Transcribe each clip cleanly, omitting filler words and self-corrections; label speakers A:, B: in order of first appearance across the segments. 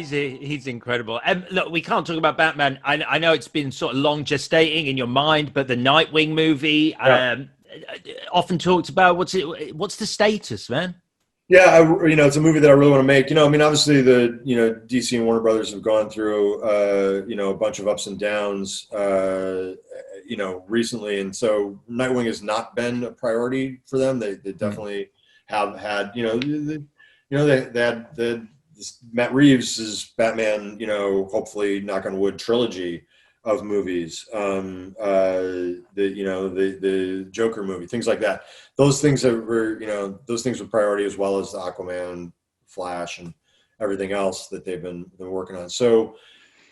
A: he's incredible. Look, we can't talk about Batman. I know it's been sort of long gestating in your mind, but the Nightwing movie, often talked about. What's the status, man?
B: Yeah, it's a movie that I really want to make. I mean, obviously DC and Warner Brothers have gone through, a bunch of ups and downs, recently. And so Nightwing has not been a priority for them. They definitely have had, they had Matt Reeves's Batman, hopefully knock on wood trilogy of movies, the Joker movie, things like that. Those things were priority, as well as the Aquaman, Flash, and everything else that they've been working on. So,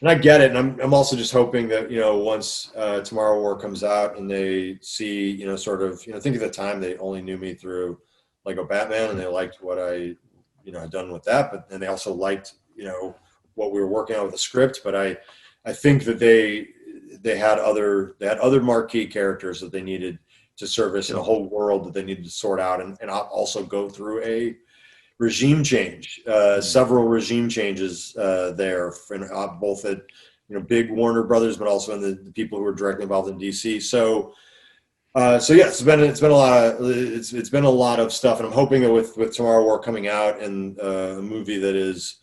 B: and I get it. And I'm also just hoping that, once Tomorrow War comes out and they see, think of the time they only knew me through Lego Batman, and they liked what I, had done with that, but then they also liked, what we were working on with the script. But I think that they had other marquee characters that they needed to service in a whole world that they needed to sort out, and also go through a regime change, several regime changes there, both at big Warner Brothers, but also in the people who are directly involved in DC. So it's been a lot of stuff, and I'm hoping that with Tomorrow War coming out, and a movie that is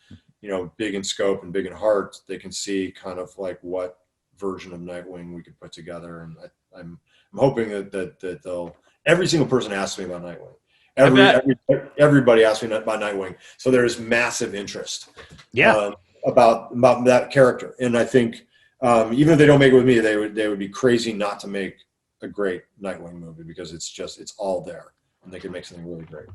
B: big in scope and big in heart, they can see kind of like what version of Nightwing we could put together. And I'm hoping that they'll. Every single person asks me about Nightwing. Everybody asks me about Nightwing. So there's massive interest. About that character, and I think even if they don't make it with me, they would be crazy not to make a great Nightwing movie, because it's all there, and they could make something really great.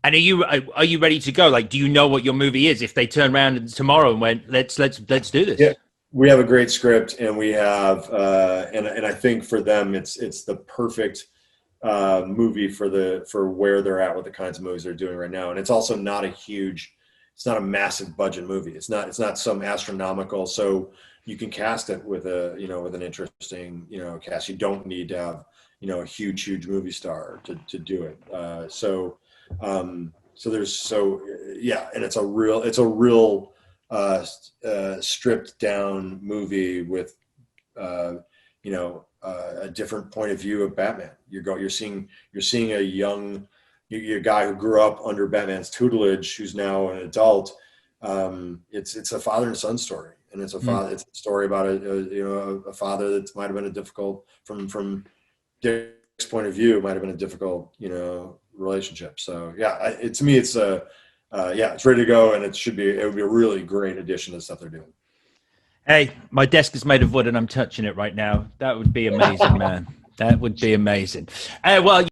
A: And are you ready to go? Like, do you know what your movie is? If they turn around tomorrow and went, let's do this.
B: Yeah, we have a great script, and we have, and I think for them, it's the perfect movie for where they're at with the kinds of movies they're doing right now. And it's also not it's not a massive budget movie. It's not some astronomical. So you can cast it with an interesting, cast. You don't need to have, a huge movie star to do it. And it's a real stripped down movie with, a different point of view of Batman. You're seeing a guy who grew up under Batman's tutelage, who's now an adult. It's a father and son story, and it's a story about a father that might have been a difficult, from Dick's point of view, might have been a difficult relationship. So to me it's ready to go, and it would be a really great addition to the stuff they're doing.
A: Hey, my desk is made of wood and I'm touching it right now. That would be amazing, man. That would be amazing. Well,